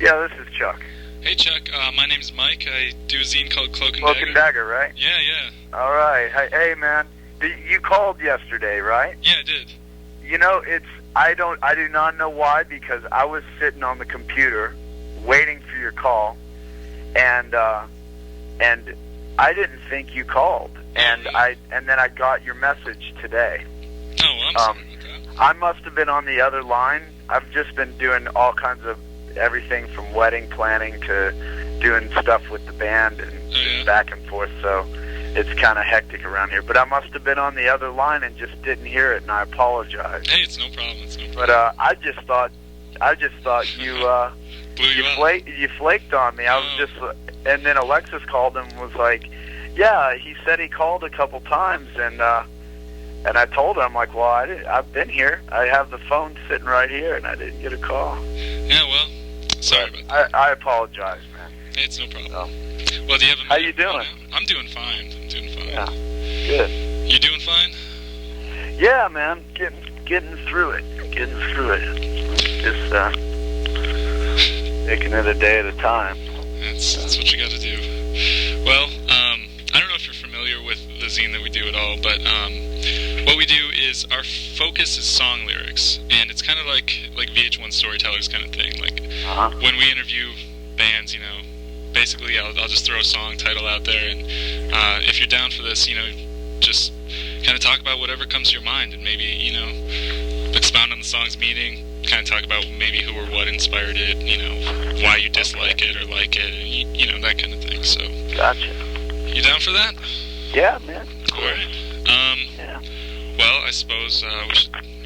Yeah, this is Chuck. Hey, Chuck. My name's Mike. I do a zine called Cloak Cloak Dagger, right? Yeah, yeah. All right. Hey, man. You called yesterday, right? Yeah, I did. You know, I do not know why, because I was sitting on the computer waiting for your call, and I didn't think you called, and then I got your message today. Oh, well, I'm sorry about that. I must have been on the other line. I've just been doing all kinds of everything from wedding planning to doing stuff with the band and back and forth, so it's kind of hectic around here. But I must have been on the other line and just didn't hear it, and I apologize. Hey, it's no problem. It's no problem. But I just thought you blew you up. You flaked on me. I was just, and then Alexis called and was like, "Yeah, he said he called a couple times," and I told her, I'm like, "Well, I've been here. I have the phone sitting right here, and I didn't get a call." Yeah, well, sorry about that. I apologize, man. Hey, it's no problem. Well, do you have a minute? How you doing? I'm doing fine. Yeah, good. You doing fine? Yeah, man, getting through it. Just taking it a day at a time. That's what you got to do. Well, I don't know if you're familiar with the zine that we do at all, but what we do is our focus is song lyrics, and it's kind of like VH1 Storytellers kind of thing. Like when we interview bands, you know, basically I'll just throw a song title out there, and if you're down for this, you know, just kind of talk about whatever comes to your mind, and maybe, you know, expound on the song's meaning, kind of talk about maybe who or what inspired it, you know, why you dislike it or like it, and you know, that kind of thing. So gotcha. You down for that? Yeah, man. All right. Yeah. Well, I suppose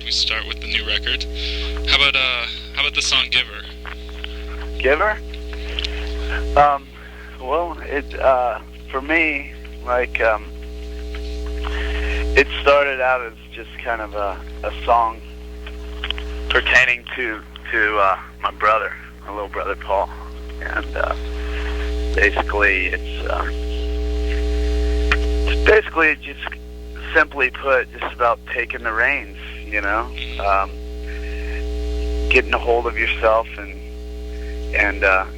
we start with the new record. How about the song "Giver"? Giver? Well, it for me, like, it started out as just kind of a song pertaining to my brother, my little brother Paul, and basically it's just simply put, just about taking the reins, you know, getting a hold of yourself and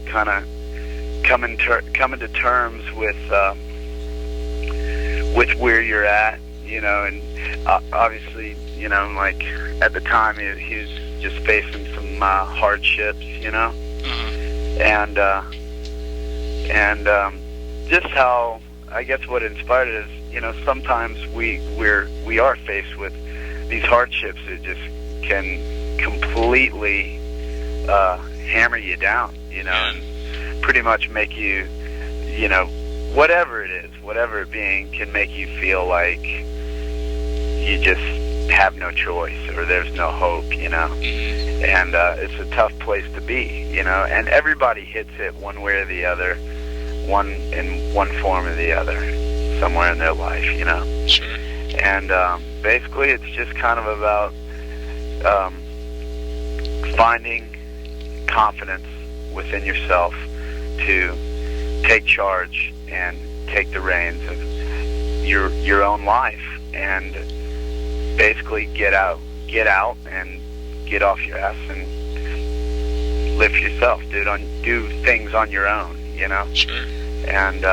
kind of coming to terms with where you're at, you know, and obviously, you know, like at the time he was just facing some hardships, you know, and just how, I guess what inspired it is, you know, sometimes we are faced with these hardships that just can completely hammer you down, you know, and pretty much make you, you know, whatever it is, whatever it being, can make you feel like you just have no choice or there's no hope, you know, and it's a tough place to be, you know, and everybody hits it one way or the other, in one form or the other, somewhere in their life, you know. Sure. And basically it's just kind of about finding confidence within yourself to take charge and take the reins of your own life, and basically get out and get off your ass and lift yourself, do things on your own, you know. Sure. And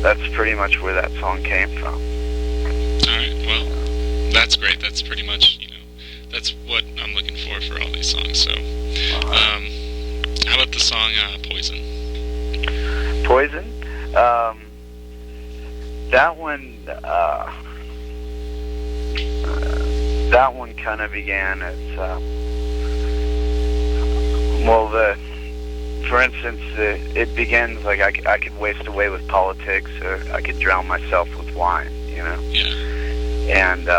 that's pretty much where that song came from. All right. Well, that's great. That's pretty much, you know, that's what I'm looking for all these songs. So, how about the song "Poison"? Poison. That one kind of began as for instance, it begins like I could waste away with politics, or I could drown myself with wine, you know. Yeah. And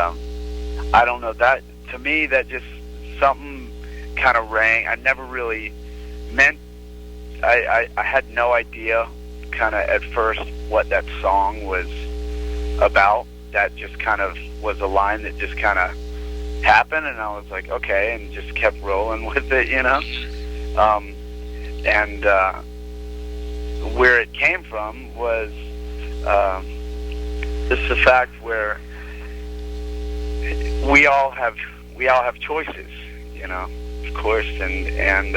I don't know, that to me, that just something kind of rang. I never really meant. I had no idea, kind of at first, what that song was about. That just kind of was a line that just kind of happened, and I was like, okay, and just kept rolling with it, you know. And where it came from was just the fact where we all have choices, you know, of course, and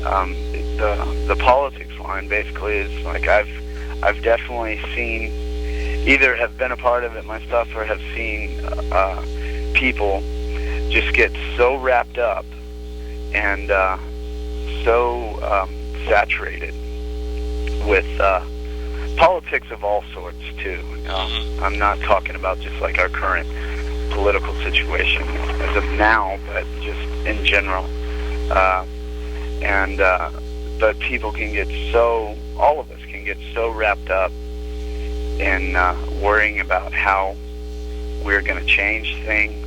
the politics line basically is like I've definitely seen, either have been a part of it myself or have seen people just get so wrapped up and so saturated with politics of all sorts too. I'm not talking about just like our current political situation as of now, but just in general. But people can get so, all of us can get so wrapped up in worrying about how we're going to change things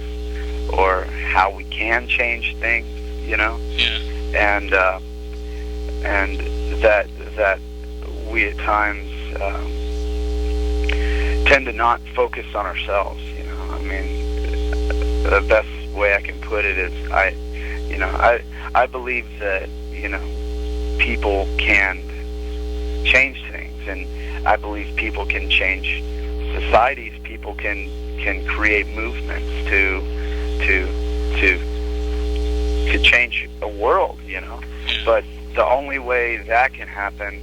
or how we can change things, you know? Yeah. And that we at times tend to not focus on ourselves, you know? I mean, the best way I can put it is I believe that, you know, people can change things, and I believe people can change societies. People can create movements to change a world, you know. But the only way that can happen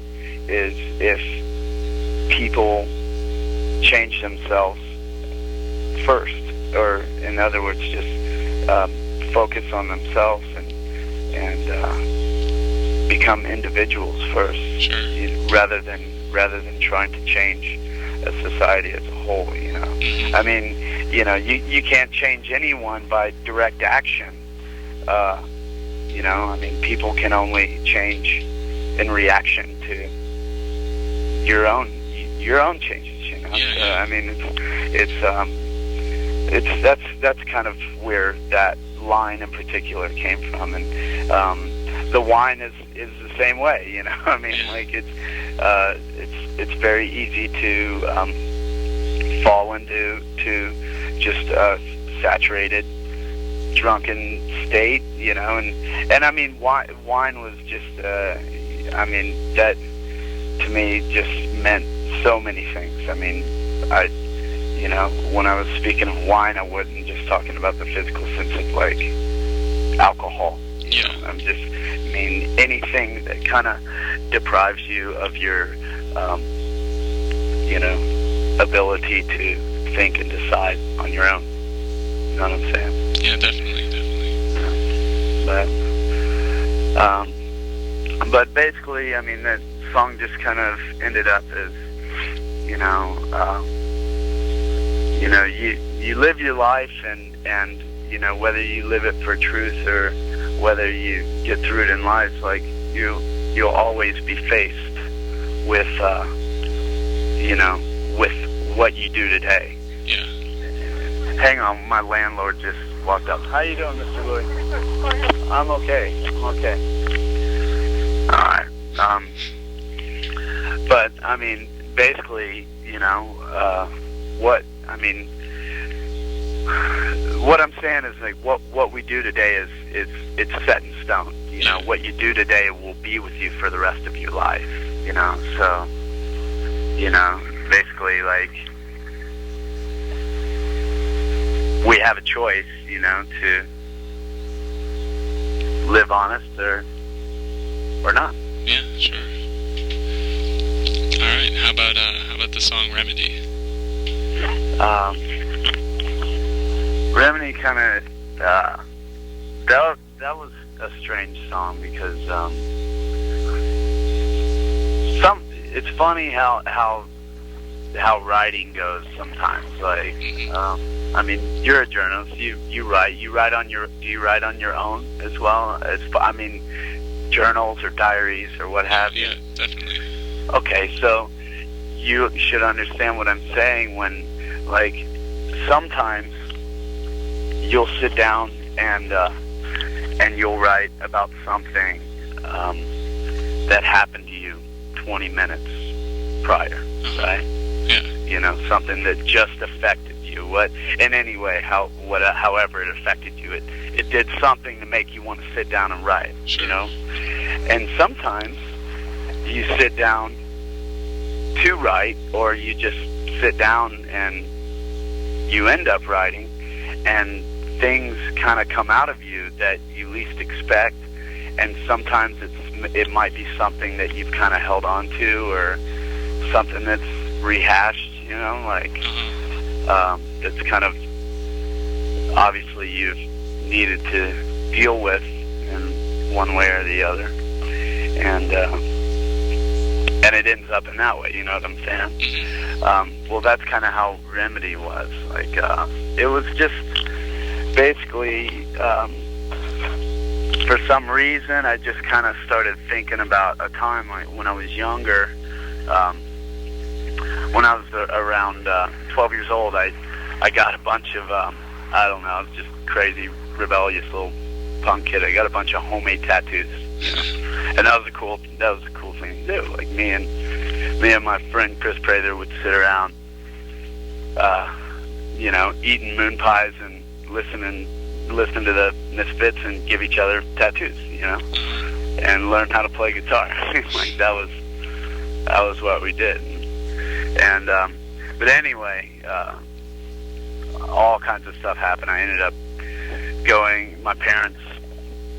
is if people change themselves first, or in other words, just focus on themselves and become individuals first, rather than trying to change a society as a whole, you know. I mean, you know, you can't change anyone by direct action. You know, I mean, people can only change in reaction to your own changes, you know. So, I mean, that's kind of where that line in particular came from, and the wine is the same way, you know. I mean, like it's very easy to fall into just a saturated, drunken state, you know, and I mean, wine was just, I mean, that to me just meant so many things. I mean, you know, when I was speaking of wine, I wasn't just talking about the physical sense of like alcohol. You know? I'm just, I mean, anything that kind of deprives you of your, you know, ability to think and decide on your own. You know what I'm saying? Yeah, definitely. But basically, I mean, that song just kind of ended up as, you know, you live your life, and you know, whether you live it for truth or whether you get through it in life, like you'll always be faced with, you know, with what you do today. Yeah. Hang on, my landlord just walked up. How you doing, Mr. Louis? I'm okay. Okay. All right. But I mean, basically, you know, what I'm saying is like what we do today is it's set in stone. You know, what you do today will be with you for the rest of your life. You know, so, you know, basically, like, we have a choice, you know, to live honest or not. Yeah, sure. All right. How about the song Remedy? Remedy kind of that was a strange song because it's funny how writing goes sometimes. Like, I mean, you're a journalist. You write. Do you write on your own as well? I mean, journals or diaries or what have you? Yeah, definitely. Okay, so you should understand what I'm saying when, like, sometimes you'll sit down and you'll write about something that happened to you 20 minutes prior, right? Yeah. You know, something that just affected you. In any way, however it affected you, it did something to make you want to sit down and write. Sure. You know, and sometimes you sit down to write, or you just sit down and you end up writing, and things kind of come out of you that you least expect, and sometimes it might be something that you've kind of held on to, or something that's rehashed, you know, like that's kind of obviously you've needed to deal with in one way or the other, and it ends up in that way, you know what I'm saying? Well, that's kind of how Remedy was. Like, it was just basically, for some reason, I just kind of started thinking about a time like when I was younger. When I was around 12 years old, I got a bunch of, I don't know, I was just crazy, rebellious little punk kid. I got a bunch of homemade tattoos, and that was a cool thing to do. Like me and my friend Chris Prather would sit around, you know, eating moon pies and listening to the Misfits and give each other tattoos, you know, and learn how to play guitar. Like that was what we did. And but anyway, all kinds of stuff happened. I ended up going. My parents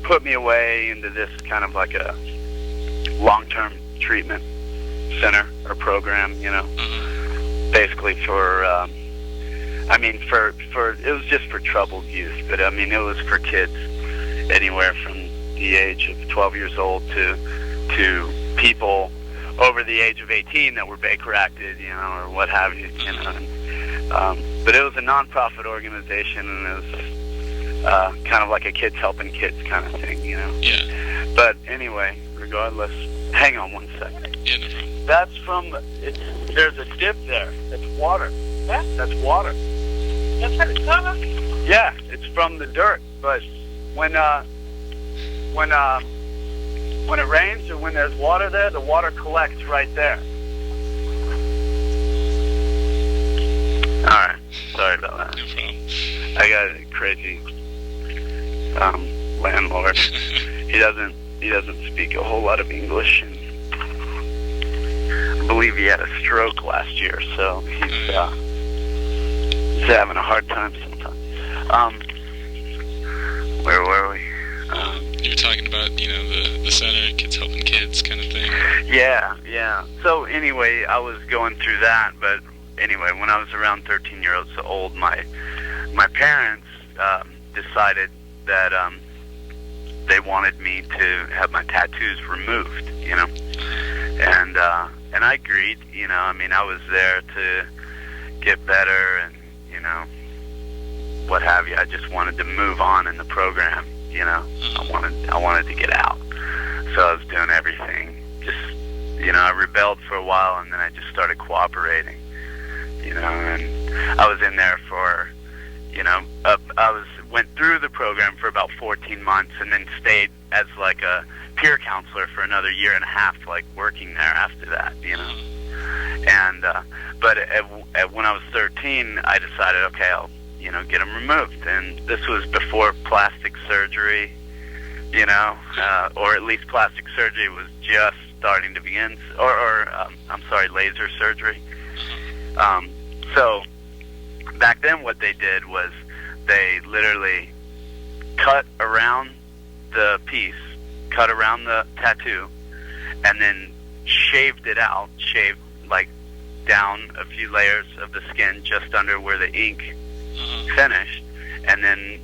put me away into this kind of like a long-term treatment center or program, you know, basically for, I mean, for it was just for troubled youth, but I mean, it was for kids anywhere from the age of 12 years old to people over the age of 18 that were Baker-acted, you know, or what have you, you know. But it was a non-profit organization, and it was kind of like a kids helping kids kind of thing, you know. Yeah. But anyway, regardless, hang on one second. Yeah, no problem. That's from, there's a dip there. That's water. What? That's water. That's what it's from? Yeah, it's from the dirt. But when it rains or when there's water there, the water collects right there. All right. Sorry about that. No problem. I got a crazy landlord. He doesn't speak a whole lot of English, and I believe he had a stroke last year, so he's having a hard time sometimes. Where were we? You were talking about, you know, the center, kids helping kids kind of thing. Yeah. So anyway, I was going through that, but anyway, when I was around 13 years old, my parents decided that they wanted me to have my tattoos removed, you know, and I agreed, you know. I mean, I was there to get better, and you know, what have you. I just wanted to move on in the program, you know. I wanted to get out, so I was doing everything. Just, you know, I rebelled for a while, and then I just started cooperating, you know. And I was in there for, you know, went through the program for about 14 months, and then stayed as like a peer counselor for another year and a half, like working there after that, you know. And but when I was 13, I decided, okay, I'll, you know, get them removed. And this was before plastic surgery, you know, or at least plastic surgery was just starting to begin, or I'm sorry, laser surgery. So back then what they did was they literally cut around the piece, cut around the tattoo, and then shaved it out, shaved like down a few layers of the skin just under where the ink finished, and then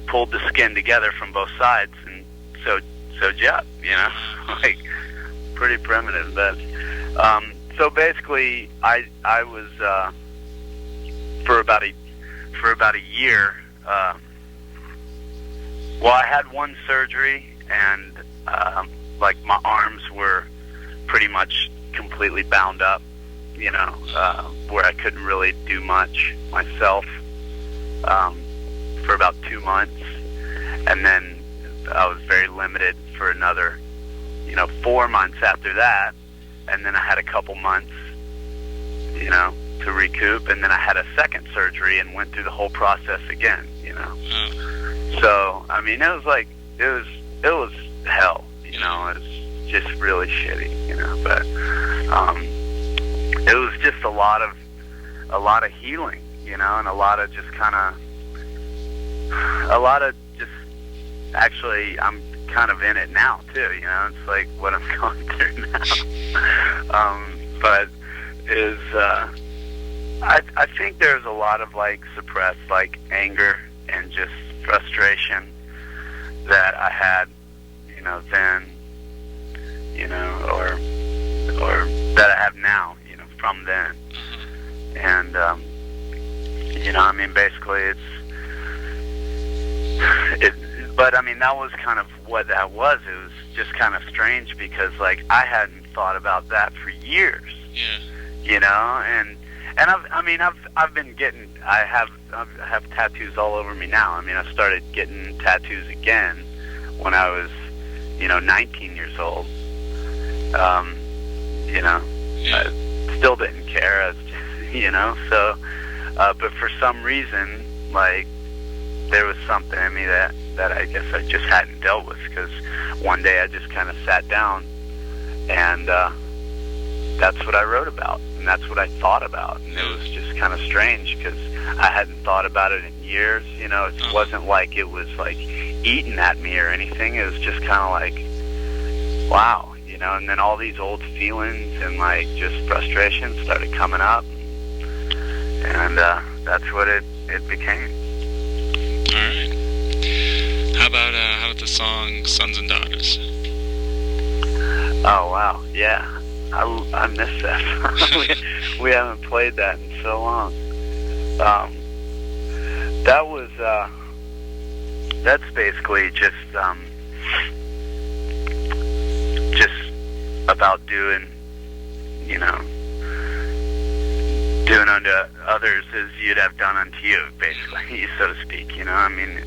pulled the skin together from both sides and sewed you up, you know, like pretty primitive. But so basically, I was for about a year. Well, I had one surgery, and like my arms were pretty much completely bound up, you know, where I couldn't really do much myself for about 2 months, and then I was very limited for another, you know, 4 months after that, and then I had a couple months, you know, to recoup, and then I had a second surgery and went through the whole process again, you know. So I mean, it was like it was hell, you know. It was just really shitty, you know. But it was just a lot of healing, you know, and a lot of just actually kind of in it now too. You know, it's like what I'm going through now. But is I think there's a lot of like suppressed like anger and just frustration that I had, you know, then, you know, or that I have now, you know, from then. And you know, I mean, basically but I mean, that was kind of what that was. It was just kind of strange because like I hadn't thought about that for years. Yeah. You know, and I've been getting, I have tattoos all over me now. I mean, I started getting tattoos again when I was, you know, 19 years old. You know, yeah. I still didn't care, I was just, you know, so, but for some reason, like, there was something in me that I guess I just hadn't dealt with, because one day I just kind of sat down and that's what I wrote about, and that's what I thought about, and it was just kind of strange because I hadn't thought about it in years. You know, it wasn't like it was like eating at me or anything. It was just kind of like, wow, you know. And then all these old feelings and like just frustration started coming up, and that's what it became. All right. How about the song "Sons and Daughters"? Oh wow, yeah. I miss that. we haven't played that in so long. That was that's basically just about doing, you know, doing unto others as you'd have done unto you, basically, so to speak. You know, I mean,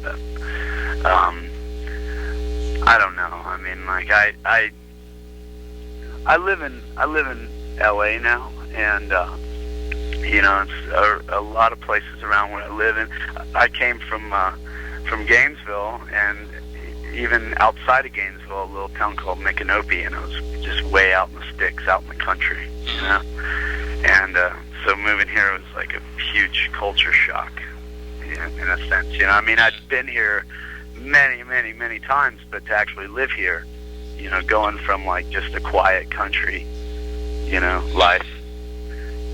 I don't know. I mean, like I live in LA now, and you know, it's a lot of places around where I live in. I came from Gainesville, and even outside of Gainesville, a little town called Micanopy, and it was just way out in the sticks, out in the country, you know. And so moving here was like a huge culture shock, you know, in a sense. You know, I mean, I'd been here many times, but to actually live here, you know, going from like just a quiet country, you know, life,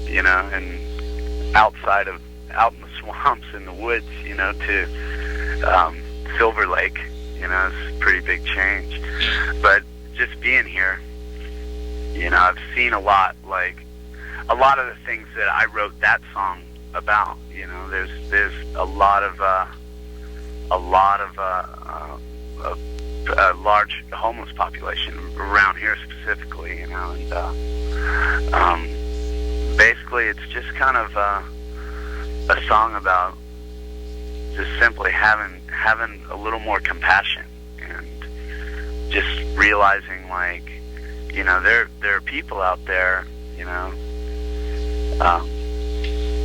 you know, and out in the swamps, in the woods, you know, to Silver Lake, you know, it's a pretty big change. But just being here, you know, I've seen a lot of the things that I wrote that song about. You know, there's a lot of a large homeless population around here specifically, you know, and basically it's just kind of a song about just simply having a little more compassion and just realizing, like, you know, there are people out there, you know,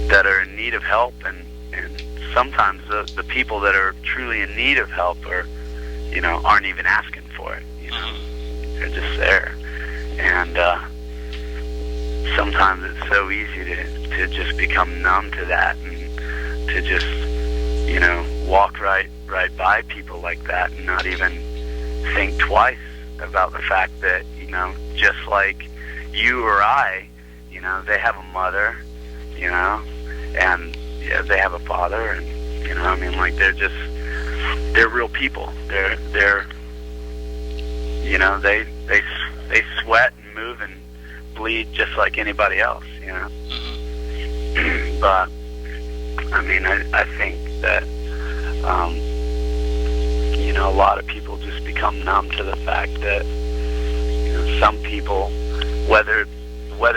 that are in need of help, and sometimes the people that are truly in need of help are, you know, aren't even asking for it, you know. They're just there. And sometimes it's so easy to just become numb to that, and to just, you know, walk right by people like that and not even think twice about the fact that, you know, just like you or I, you know, they have a mother, you know, and yeah, they have a father, and, you know, I mean, like, they're real people. They're you know, they sweat and move and bleed just like anybody else, you know. But I mean, I think that you know, a lot of people just become numb to the fact that, you know, some people, whether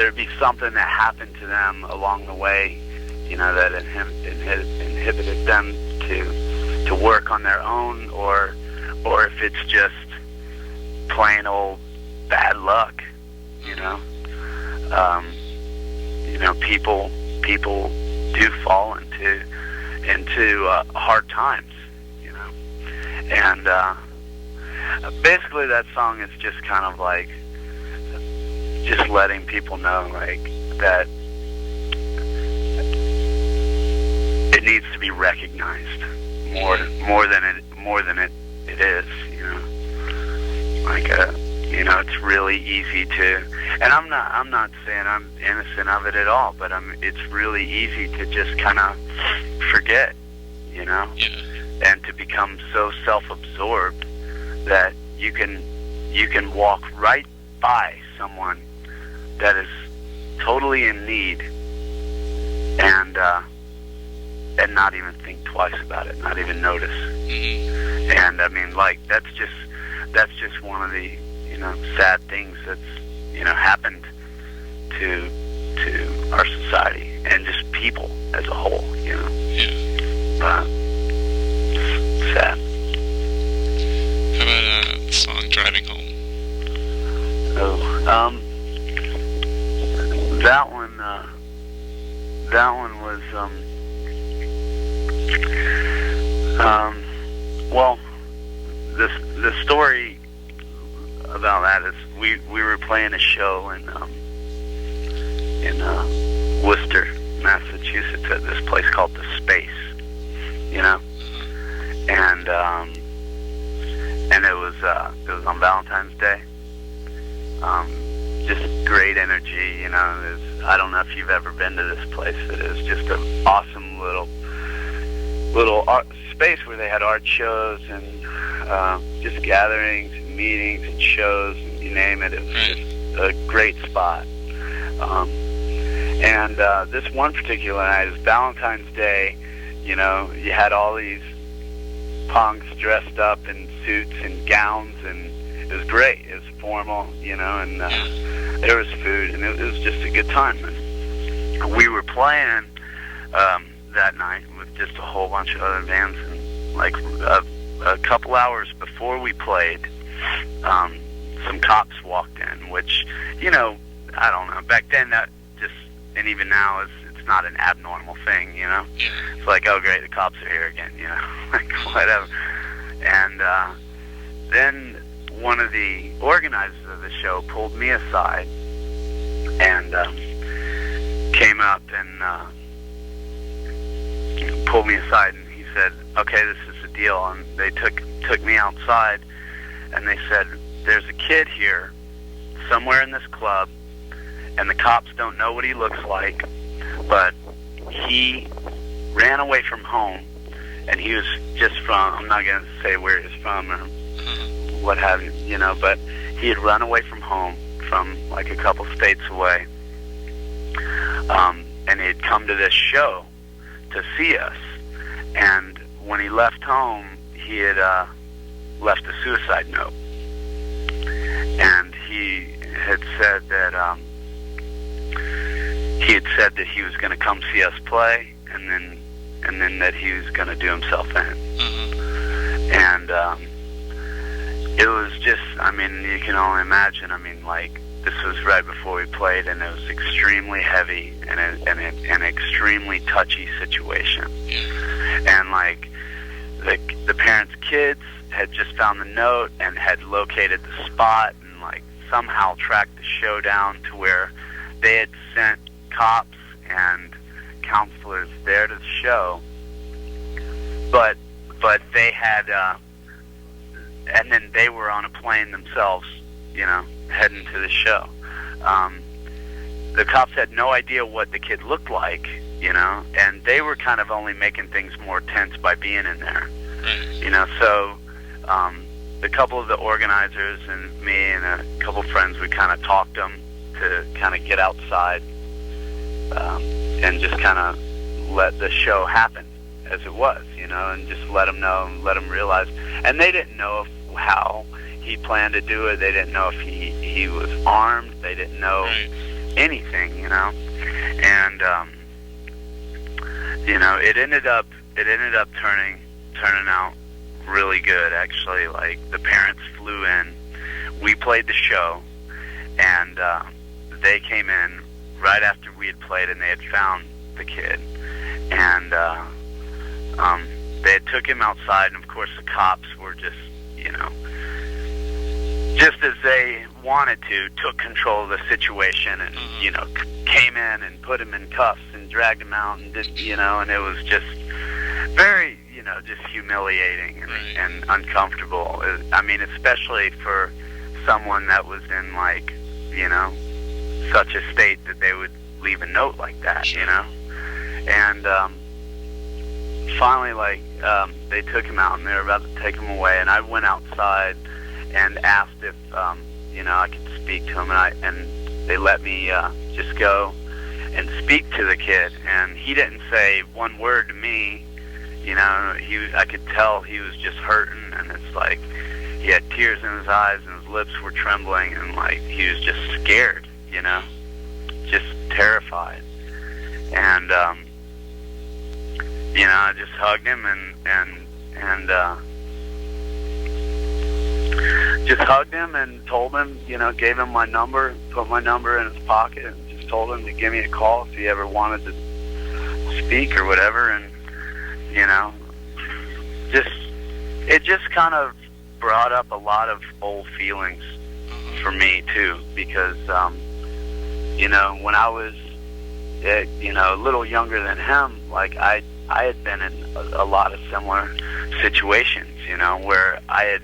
it be something that happened to them along the way, you know, that inhibited them to work on their own, or if it's just plain old bad luck, you know. You know, people do fall into hard times, you know. And basically that song is just kind of like just letting people know, like, that it needs to be recognized more than it is, you know. like it's really easy to, and I'm not saying I'm innocent of it at all, but it's really easy to just kind of forget, Yeah. and to become so self-absorbed that you can walk right by someone that is totally in need, and not even think twice about it, not even notice. Mm-hmm. And I mean, like, that's just one of the sad things that's happened to our society and just people as a whole. Yeah. Sad. How about the song "Driving Home"? Oh, that one was well, the story about that is we were playing a show in Worcester, Massachusetts, at this place called The Space, and it was on Valentine's Day. Just great energy, I don't know if you've ever been to this place. It is just an awesome little art space where they had art shows and just gatherings and meetings and shows, and you name it. It was just a great spot. And this one particular night is Valentine's Day. You had all these punks dressed up in suits and gowns, and it was great. It was formal, and there was food, and it was just a good time. And we were playing that night with just a whole bunch of other bands, and like a couple hours before we played, some cops walked in, which, I don't know, back then that just, and even now it's not an abnormal thing, Yeah. It's like, oh great, the cops are here again, like whatever. And then one of the organizers of the show pulled me aside and came up and pulled me aside, and he said, okay, this is the deal. And they took me outside, and they said, there's a kid here somewhere in this club, and the cops don't know what he looks like, but he ran away from home, and he was just from, I'm not going to say where he's from or what have you, but he had run away from home from like a couple states away, and he had come to this show to see us, and when he left home, he had left a suicide note, and he had said that he was going to come see us play, and then that he was going to do himself in. And it was just, I mean, you can only imagine. I mean, like, this was right before we played, and it was extremely heavy and an extremely touchy situation. And like the parents' kids had just found the note and had located the spot, and like somehow tracked the show down to where they had sent cops and counselors there to the show, but they had and then they were on a plane themselves, heading to the show. The cops had no idea what the kid looked like, and they were kind of only making things more tense by being in there. So a couple of the organizers and me and a couple friends, we kind of talked them to kind of get outside and just kind of let the show happen as it was, and just let them know and let them realize. And they didn't know how he planned to do it. They didn't know if he was armed. They didn't know anything, And it ended up turning out really good, actually. Like, the parents flew in, we played the show, and they came in right after we had played, and they had found the kid, and they had took him outside, and of course the cops were just, just as they wanted to, took control of the situation, and came in and put him in cuffs and dragged him out, and did, and it was just very, just humiliating and uncomfortable. I mean, especially for someone that was in, like, you know, such a state that they would leave a note like that, you know? And finally, like, they took him out, and they were about to take him away, and I went outside and asked if, you know, I could speak to him, and they let me just go and speak to the kid, and he didn't say one word to me. You know, I could tell he was just hurting, and it's like he had tears in his eyes, and his lips were trembling, and like he was just scared, you know, just terrified. And you know, I just hugged him and just hugged him and told him, you know, gave him my number, put my number in his pocket, and just told him to give me a call if he ever wanted to speak or whatever. And you know, it just kind of brought up a lot of old feelings for me too, because you know, when I was you know, a little younger than him, like I had been in a lot of similar situations, you know, where I had,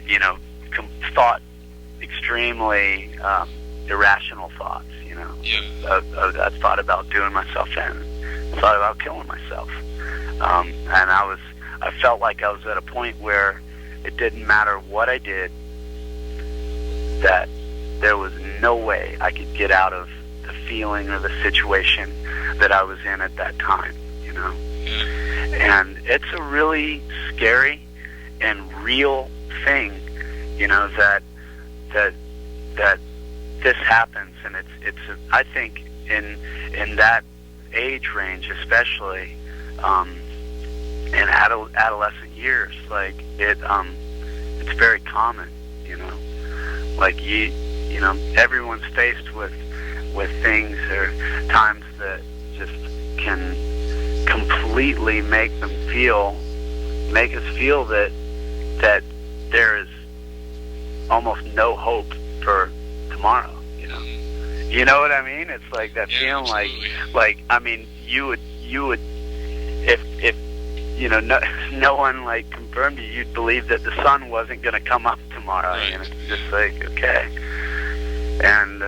you know, thought extremely irrational thoughts, you know. Yeah. I thought about doing myself in, thought about killing myself, and I felt like I was at a point where it didn't matter what I did, that there was no way I could get out of the feeling or the situation that I was in at that time, you know. Yeah. And it's a really scary and real thing, you know, that this happens, and it's I think in that age range, especially in adolescent years, like it's very common, you know, like you know, everyone's faced with things or times that just can completely make us feel that there is almost no hope for tomorrow, you know. You know what I mean? It's like that feeling, like I mean, you would if you know, no one like confirmed you, you'd believe that the sun wasn't going to come up tomorrow. Right. You know, it's just like, okay, and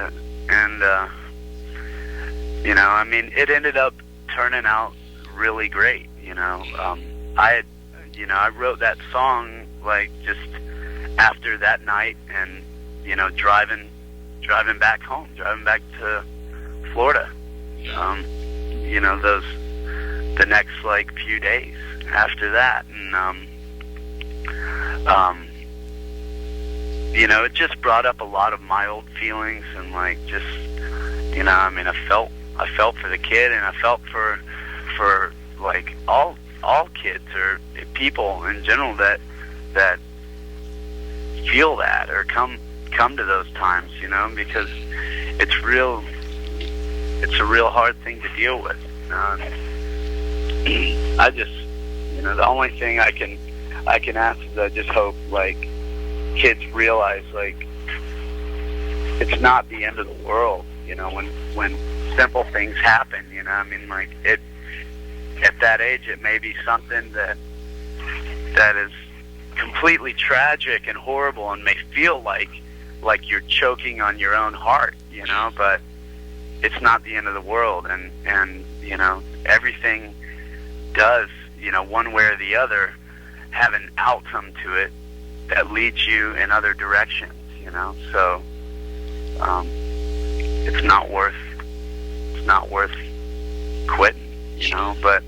you know, I mean, it ended up turning out really great. You know, I wrote that song like just after that night, and you know, driving back home, driving back to Florida. You know, the next like few days after that, and you know, it just brought up a lot of my old feelings, and like just, you know, I mean, I felt for the kid, and I felt for like all kids or people in general that feel that or come to those times, you know, because it's a real hard thing to deal with. I just, you know, the only thing I can ask is I just hope like kids realize like it's not the end of the world, you know, when simple things happen, you know. I mean, like at that age it may be something that is completely tragic and horrible and may feel like you're choking on your own heart, you know, but it's not the end of the world, and you know, everything does, you know, one way or the other have an outcome to it that leads you in other directions, you know. So it's not worth quitting, you know. But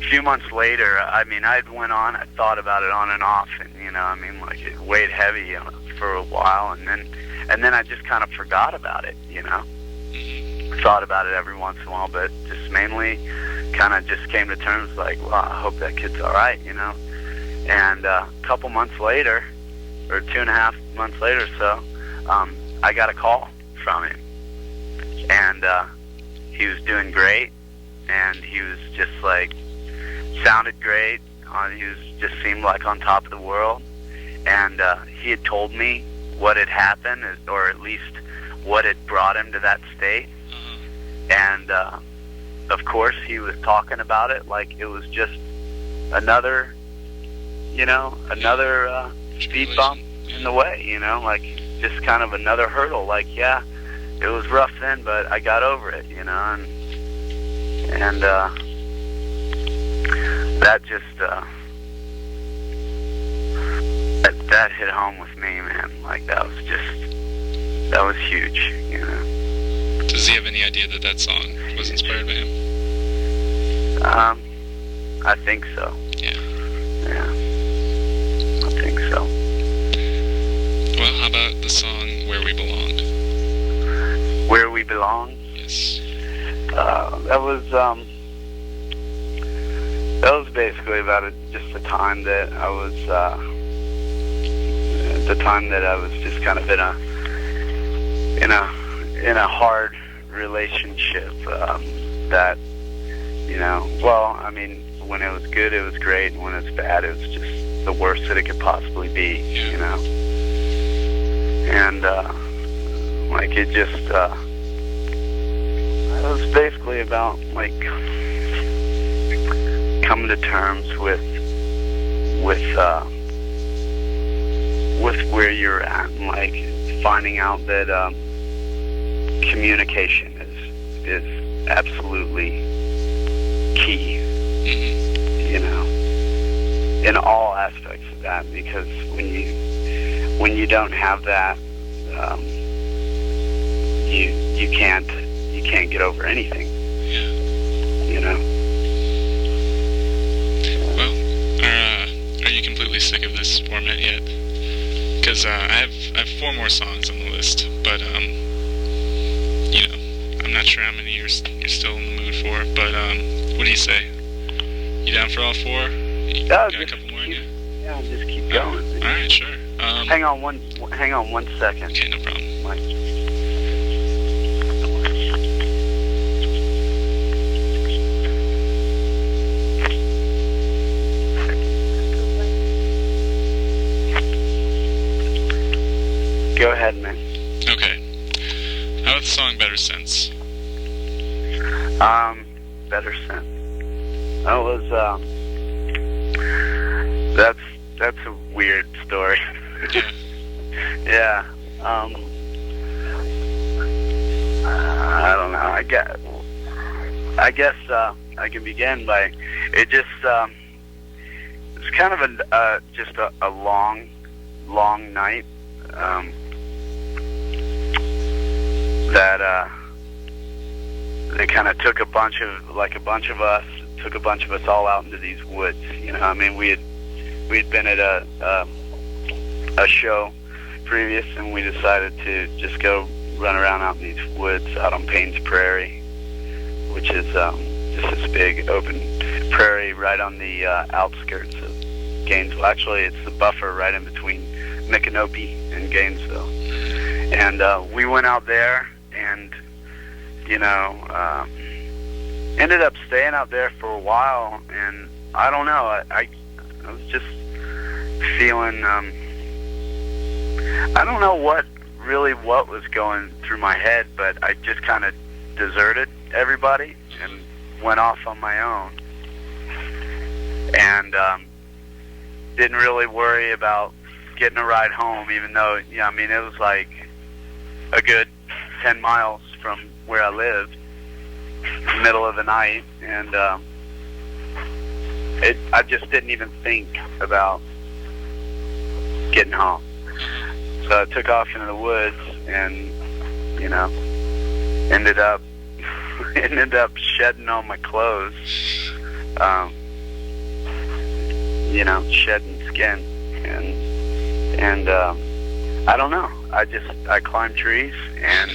few months later, I mean, I thought about it on and off, and you know, I mean, like it weighed heavy for a while, and then I just kind of forgot about it, you know. Thought about it every once in a while, but just mainly kind of just came to terms like, well, I hope that kid's all right, you know. And a couple months later, or 2.5 months later or so, I got a call from him, and he was doing great, and he was just like, sounded great. He just seemed like on top of the world, and he had told me what had happened, or at least what had brought him to that state. And of course, he was talking about it like it was just another speed bump, in the way, you know, like just kind of another hurdle. Like, yeah, it was rough then, but I got over it, you know, and that just that hit home with me, man. Like that was huge, you know. Does he have any idea that song was inspired by him? I think so. Yeah. Yeah. I think so. Well, how about the song Where We Belong? Where We Belong? Yes. That was basically about just the time that I was just kind of in a hard relationship that, you know, well, I mean, when it was good, it was great, and when it was bad, it was just the worst that it could possibly be, you know. And like it just it was basically about like coming to terms with where you're at, and like finding out that communication is absolutely key, you know, in all aspects of that, because when you don't have that, you can't get over anything, you know. Well, are you completely sick of this format yet? Because I have 4 more songs on the list, but you know, I'm not sure how many you're still in the mood for. But what do you say? You down for all 4? You got a couple more in you? Yeah, just keep going. All right, sure. Hang on one second. Okay, no problem. Go ahead, man. Okay. How about the song Better Sense? Better Sense. That was, that's a weird story. Yeah. I don't know. I guess I can begin by, it just, it's kind of just a long night. That they kind of took a bunch of us all out into these woods. You know, I mean, we had been at a show previous, and we decided to just go run around out in these woods out on Payne's Prairie, which is just this big open prairie right on the outskirts of Gainesville. Actually, it's the buffer right in between Micanopy and Gainesville. And we went out there, and you know, ended up staying out there for a while. And I don't know, I was just feeling, I don't know what was going through my head, but I just kind of deserted everybody and went off on my own, and didn't really worry about getting a ride home, even though, yeah, I mean, it was like a good 10 miles from where I lived, middle of the night, and I just didn't even think about getting home. So I took off into the woods, and you know, ended up shedding all my clothes, you know, shedding skin, and I don't know. I climbed trees, and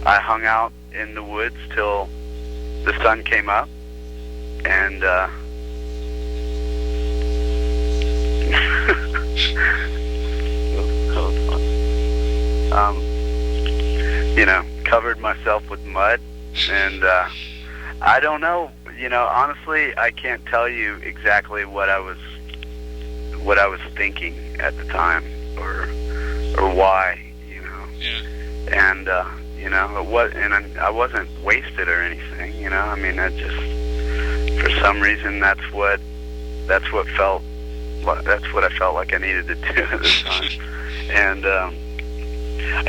I hung out in the woods till the sun came up, and you know, covered myself with mud, and I don't know, you know, honestly, I can't tell you exactly what I was thinking at the time, or why, you know. Yeah. And you know, I wasn't wasted or anything, you know. I mean, I just, for some reason, that's what felt that's what I felt like I needed to do at this time. And I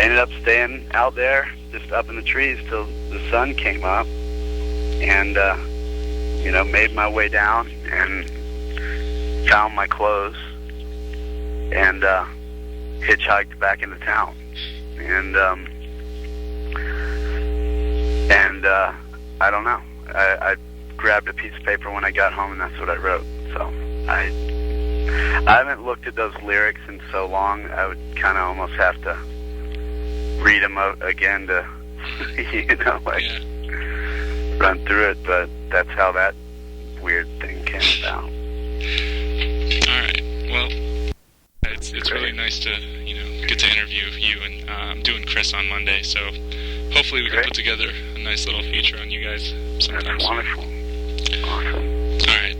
ended up staying out there, just up in the trees till the sun came up, and made my way down and found my clothes and hitchhiked back into town. And I don't know. I grabbed a piece of paper when I got home, and that's what I wrote. So I haven't looked at those lyrics in so long. I would kind of almost have to read them again to, run through it. But that's how that weird thing came about. All right. Well, it's really nice to get to interview you, and I'm doing Chris on Monday, so hopefully we can put together a nice little feature on you guys sometime. That's wonderful. Awesome. All right.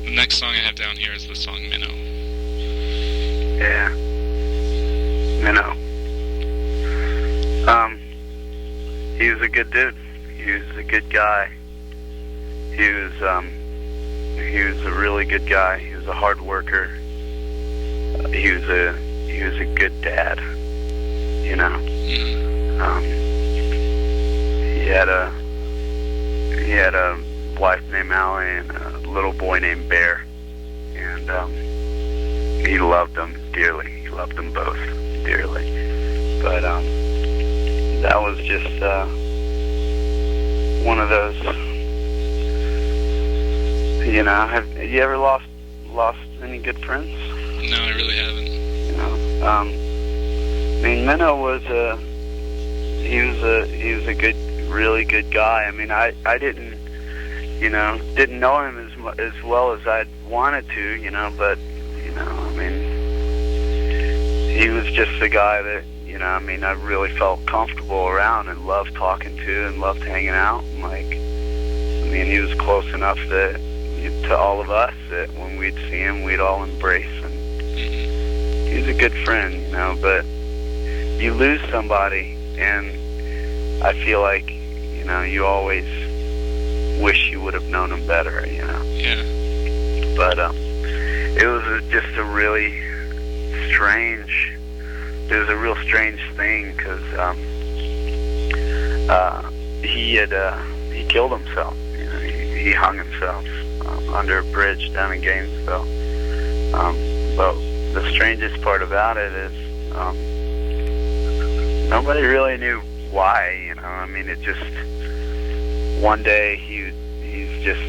The next song I have down here is the song Minnow. Yeah. Minnow. He was a good dude. He was a good guy. He was a really good guy. He was a hard worker. He was a good dad. He had a wife named Allie and a little boy named Bear, and he loved them dearly. He loved them both dearly. But that was just one of those. Have you ever lost any good friends? No, I really haven't. Minnow was a really good guy. I mean, I didn't know him as well as I'd wanted to, but he was just a guy that I really felt comfortable around and loved talking to and loved hanging out. And he was close enough to all of us that when we'd see him, we'd all embrace. And he was a good friend, but you lose somebody, and I feel like, you always wish you would have known him better, Yeah. But it was just a really strange, real strange thing, because he killed himself. He hung himself under a bridge down in Gainesville. But the strangest part about it is nobody really knew why. It just, one day he's just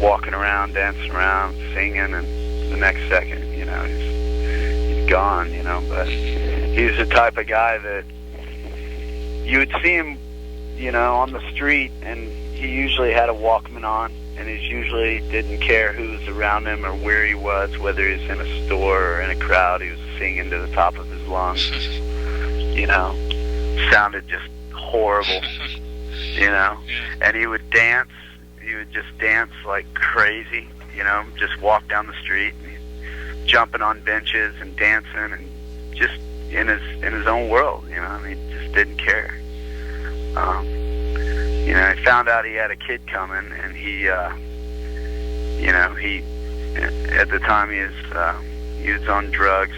walking around, dancing around, singing, and the next second, he's gone. But he's the type of guy that you would see him, on the street, and he usually had a Walkman on, and he usually didn't care who was around him or where he was, whether he was in a store or in a crowd. He was singing to the top of his lungs. Sounded just horrible, Yeah. And he would dance. He would just dance like crazy, just walk down the street, and jumping on benches and dancing, and just in his own world. He just didn't care. I found out he had a kid coming, and he at the time he was on drugs,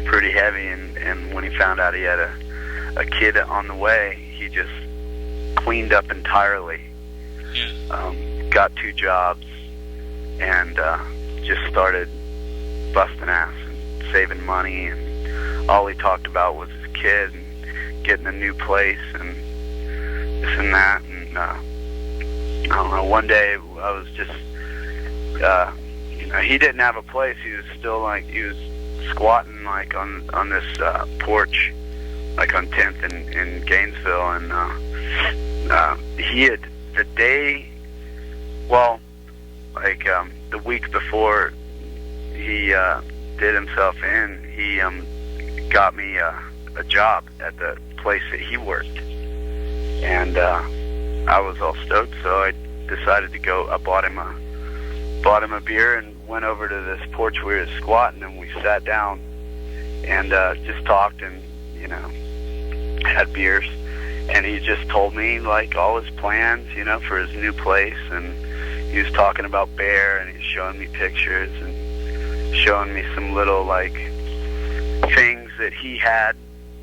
pretty heavy, and when he found out he had a kid on the way, he just cleaned up entirely. Yeah. Got 2 jobs, and just started busting ass and saving money, and all he talked about was his kid and getting a new place and this and that. And I don't know, one day I was just he didn't have a place. He was still he was squatting on this porch on 10th in Gainesville, and he had the week before he did himself in, he got me a job at the place that he worked, and I was all stoked, so I decided to go. I bought him a beer and went over to this porch where he was squatting, and we sat down and just talked and had beers, and he just told me all his plans for his new place, and he was talking about Bear, and he was showing me pictures, and showing me some little like things that he had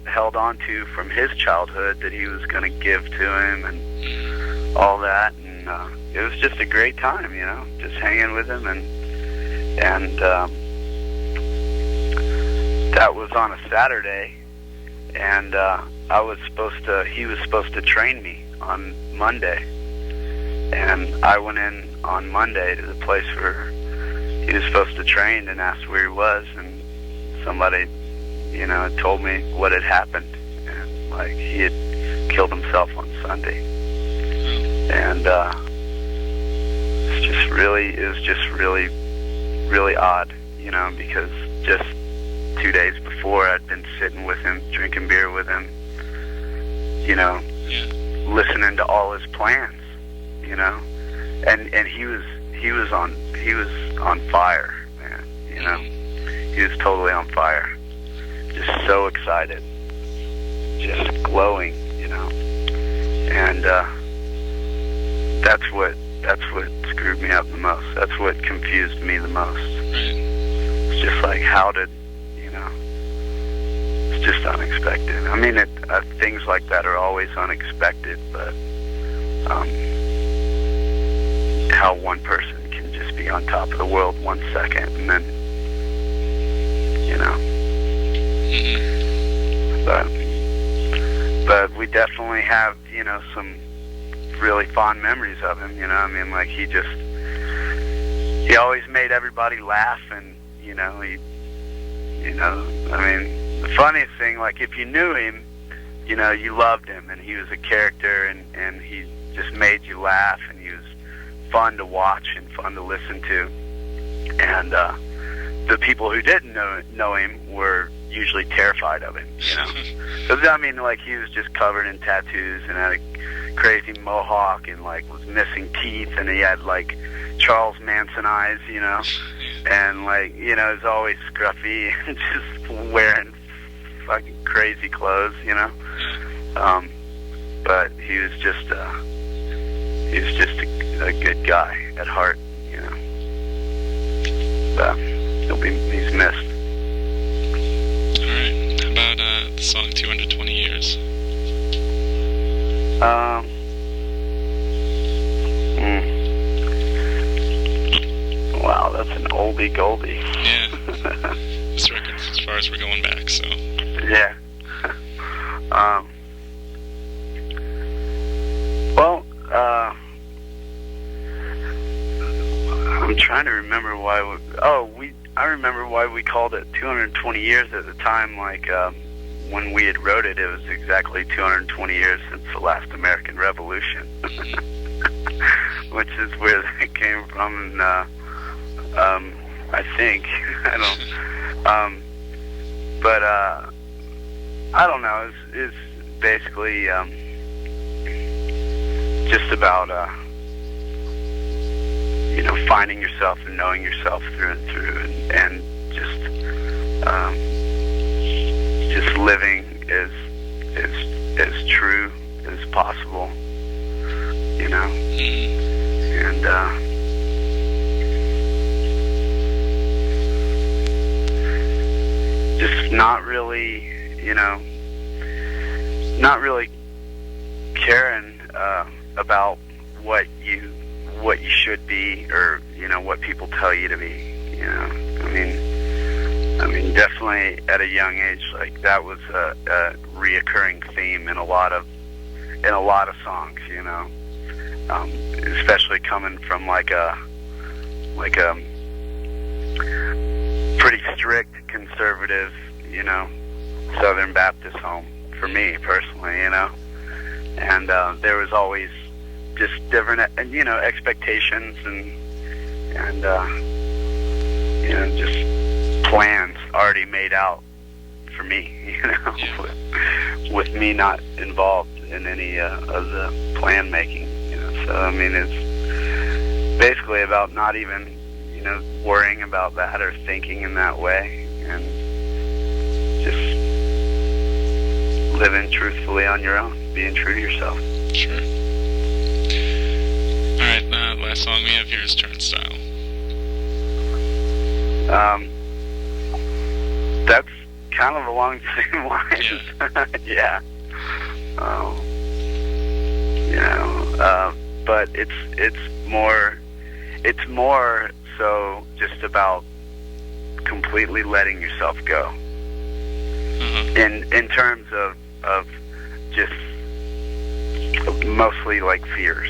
held on to from his childhood that he was going to give to him and all that. And it was just a great time, you know, just hanging with him. And that was on a Saturday, and he was supposed to train me on Monday. And I went in on Monday to the place where he was supposed to train and asked where he was, and somebody, you know, told me what had happened, and like he had killed himself on Sunday. And it was just really odd, you know, because just 2 days before I'd been sitting with him, drinking beer with him, you know, listening to all his plans, you know, and he was on fire, man, you know, he was totally on fire, just so excited, just glowing, you know, and that's what screwed me up the most. That's what confused me the most. Right. It's just like, how did, you know, it's just unexpected. I mean, things like that are always unexpected, but how one person can just be on top of the world 1 second and then, you know. But we definitely have, you know, some really fond memories of him, you know. I mean, like, he always made everybody laugh, and, you know, I mean, the funniest thing, like, if you knew him, you know, you loved him, and he was a character, and he just made you laugh, and he was fun to watch and fun to listen to. And the people who didn't know him were usually terrified of him, you know. Because, I mean, like, he was just covered in tattoos and had a crazy mohawk and, like, was missing teeth, and he had, like, Charles Manson eyes, you know. And, like, you know, he's always scruffy and just wearing fucking crazy clothes, you know. But he was just a good guy at heart, you know. But he's missed. All right. How about the song 220 Years? Wow, that's an oldie goldie. Yeah. This record's as far as we're going back, so. Yeah. Well, I'm trying to remember why I remember why we called it 220 years at the time. Like, when we had wrote it, it was exactly 220 years since the last American Revolution, which is where that came from. And I think I don't know. It's basically just about you know, finding yourself and knowing yourself through and through, and just living as true as possible, you know. And just not really, you know, not really caring about what you should be, or, you know, what people tell you to be, you know. I mean, definitely at a young age, like, that was a reoccurring theme in a lot of songs, you know. Especially coming from like a pretty strict conservative, you know, Southern Baptist home for me personally, you know. And there was always just different, you know, expectations and you know, just plans already made out for me, you know, with me not involved in any of the plan making, you know. So, I mean, it's basically about not even, you know, worrying about that or thinking in that way, and just living truthfully on your own, being true to yourself. Sure. All right, last song we have here is Turnstile. kind of along the same lines. Yeah. Yeah. But it's more so just about completely letting yourself go. In terms of just mostly like fears,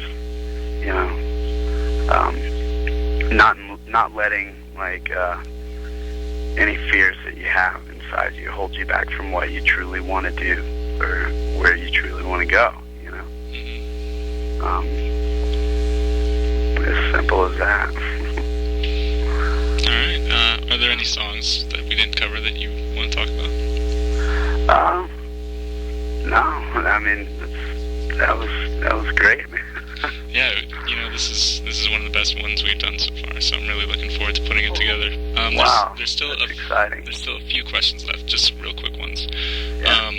not letting like any fears that you have inside you hold you back from what you truly want to do or where you truly want to go. As simple as that. All right. Are there any songs that we didn't cover that you want to talk about? No. I mean, that was great, man. Yeah, this is one of the best ones we've done so far. So I'm really looking forward to putting it together. Wow, there's still exciting. There's still a few questions left, just real quick ones. Yeah.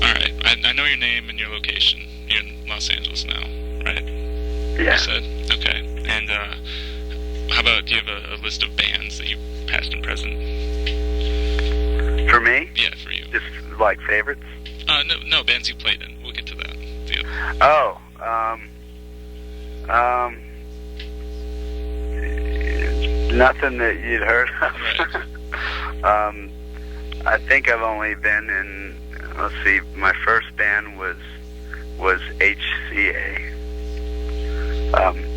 All right. I know your name and your location. You're in Los Angeles now, right? Yeah. You said? Okay. And how about, do you have a list of bands that you past and present? For me? Yeah, for you. Just like favorites? No, bands you played in. We'll get to that. Nothing that you'd heard of. Right. I think I've only been in, let's see, my first band was HCA,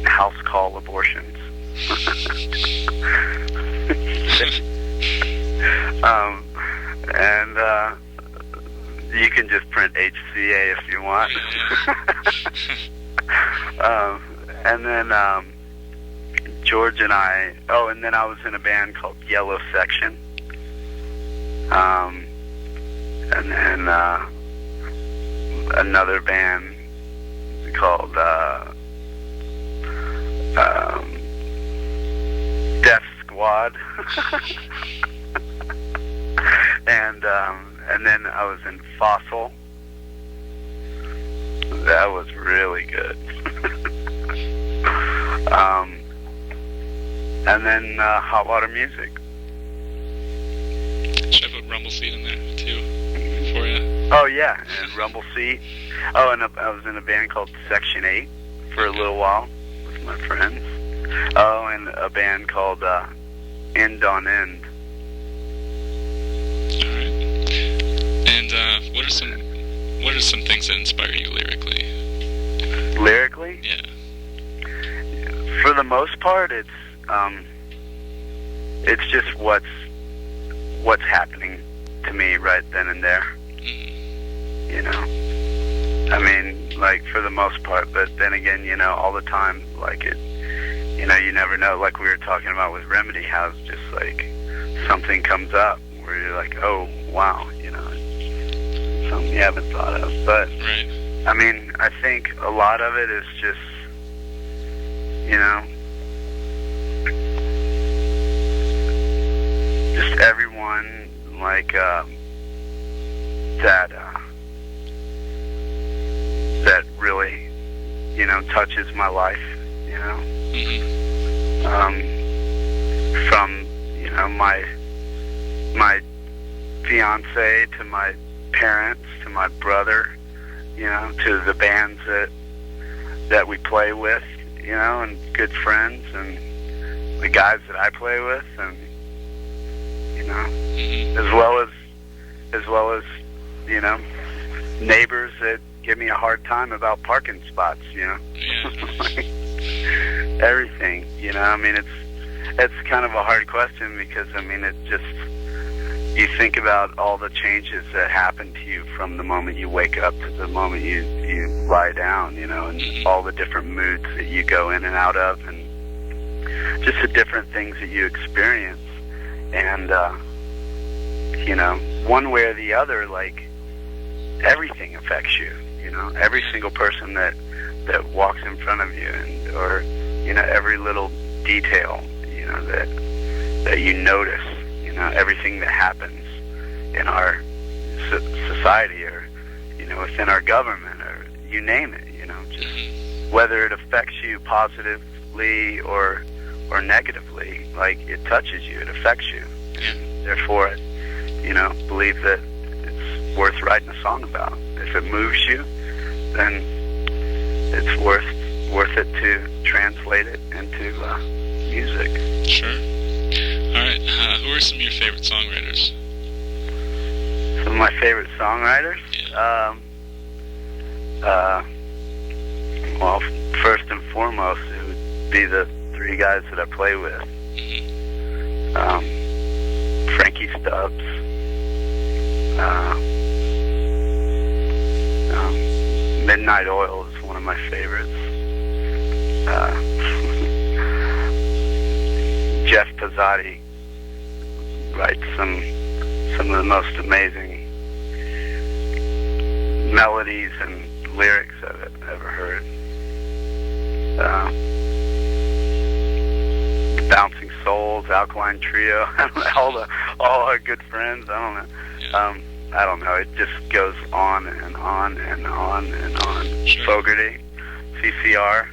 House Call Abortions. And you can just print HCA if you want. And then George and I, and then I was in a band called Yellow Section. And then another band called Death Squad. And then I was in Fossil. That was really good. And then Hot Water Music. Should I put Rumble Seat in there too for you? Oh yeah, and Rumble Seat. Oh, and I was in a band called Section 8 for a little while with my friends. Oh, and a band called End on End. All right. And what are some things that inspire you lyrically? Lyrically? Yeah. For the most part, it's just what's happening to me right then and there. I mean, like, for the most part, but then again, all the time, like, it, you never know, like we were talking about with Remedy, how it's just like something comes up where you're like, oh wow, something you haven't thought of. But right. I mean, I think a lot of it is just just everyone like that really touches my life, from my fiance to my parents to my brother, to the bands that we play with, and good friends, and the guys that I play with, and as well as neighbors that give me a hard time about parking spots, Yeah. like, everything, I mean, it's kind of a hard question because, I mean, it just, you think about all the changes that happen to you from the moment you wake up to the moment you lie down, and all the different moods that you go in and out of, and just the different things that you experience. And, one way or the other, like, everything affects you, every single person that walks in front of you, and, or, every little detail, that you notice, everything that happens in our society, or, within our government, or you name it, just whether it affects you positively or negatively, like, it touches you, it affects you. Yeah. Therefore, believe that it's worth writing a song about. If it moves you, then it's worth it to translate it into music. Sure. All right. Who are some of your favorite songwriters? Some of my favorite songwriters? Yeah. Well, first and foremost, it would be the three guys that I play with. Mm-hmm. Frankie Stubbs, Midnight Oil is one of my favorites. Jeff Pizzotti writes some of the most amazing melodies and lyrics I've ever heard. Bouncing Souls, Alkaline Trio, all our good friends. I don't know. Yeah. I don't know. It just goes on and on and on and on. Sure. Fogerty, CCR.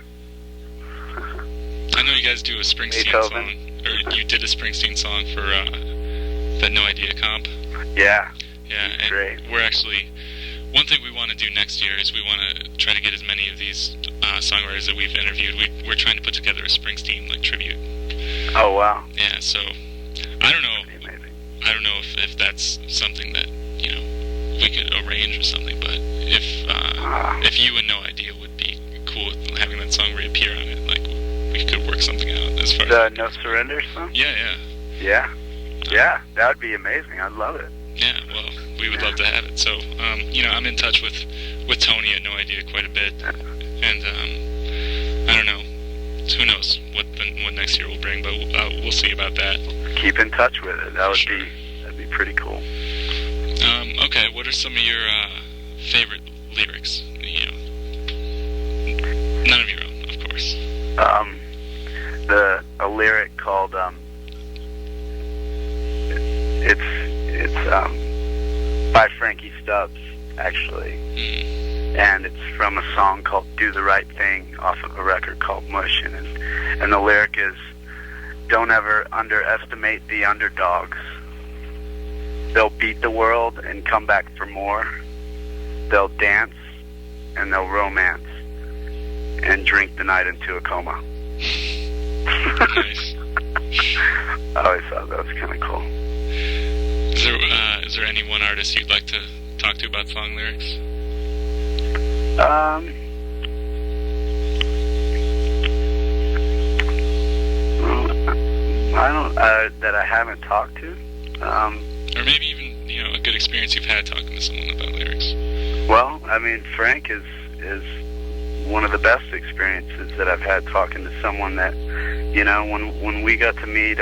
I know you guys do a Springsteen Beethoven. song, or you did a Springsteen song for that No Idea comp. Yeah. Yeah, and Great. we're actually, one thing we want to do next year is we want to try to get as many of these songwriters that we've interviewed. We're trying to put together a Springsteen tribute. Oh wow. Yeah, so I don't know. Pretty amazing. I don't know if that's something that we could arrange or something. But if you and No Idea would be cool with having that song reappear on it, we could work something out as far The as No Surrender song? Yeah. Yeah, that would be amazing. I'd love it. Yeah, well, we would love to have it. So, I'm in touch with Tony at No Idea quite a bit, and I don't know. Who knows what next year will bring, but we'll see about that. Keep in touch with it. Sure. That'd be pretty cool. Okay, what are some of your favorite lyrics? None of your own, of course. A lyric called it's by Frankie Stubbs, actually. Mm. And it's from a song called Do the Right Thing off of a record called Mush, and the lyric is, don't ever underestimate the underdogs. They'll beat the world and come back for more. They'll dance and they'll romance and drink the night into a coma. Nice. I always thought that was kind of cool. Is there any one artist you'd like to talk to about song lyrics? I don't that I haven't talked to. Or maybe even a good experience you've had talking to someone about lyrics. Well, I mean, Frank is one of the best experiences that I've had talking to someone that, when we got to meet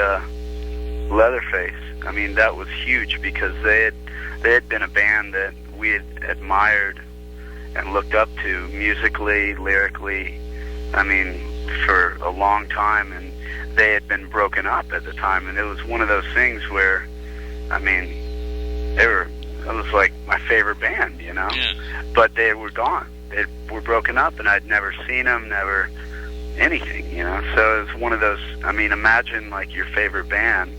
Leatherface, I mean, that was huge because they had been a band that we had admired and looked up to musically, lyrically, I mean, for a long time, and they had been broken up at the time, and it was one of those things where, I mean, it was like my favorite band, Yeah. but they were gone. They were broken up, and I'd never seen them, never anything, so it was one of those, I mean, imagine like your favorite band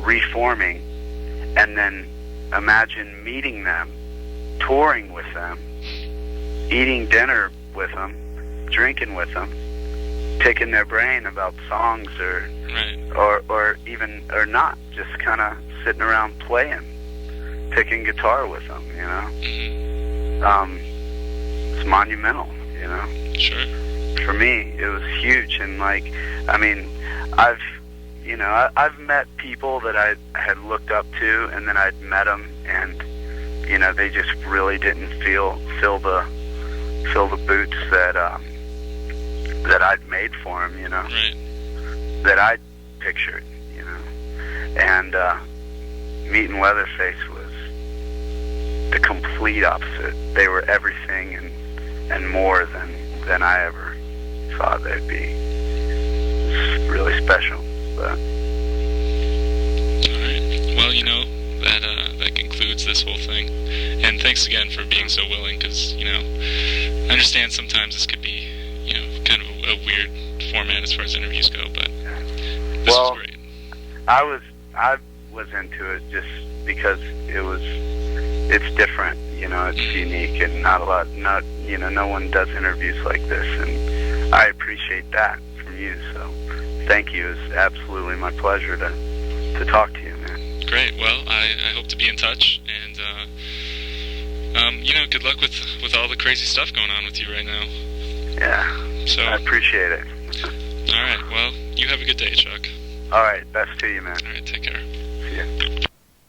reforming, and then imagine meeting them, touring with them, eating dinner with them, drinking with them, picking their brain about songs or not, just kind of sitting around playing, picking guitar with them, Mm-hmm. It's monumental, Sure. For me, it was huge, and I mean, I've met people that I had looked up to, and then I'd met them, and they just really didn't fill the boots that I'd made for them, Right. that I'd pictured, and meeting Leatherface was the complete opposite. They were everything and more than I ever thought they'd be. It's really special. But. All right. Well, that concludes this whole thing. And thanks again for being so willing, because, I understand sometimes this could be, kind of a weird format as far as interviews go, but this was great. was into it just because it's different, it's unique, and no one does interviews like this, and I appreciate that from you. So thank you. It's absolutely my pleasure to talk to you, man. Great. Well, I hope to be in touch, and good luck with all the crazy stuff going on with you right now. Yeah. So I appreciate it. All right. Well, you have a good day, Chuck. All right. Best to you, man. All right. Take care. See ya.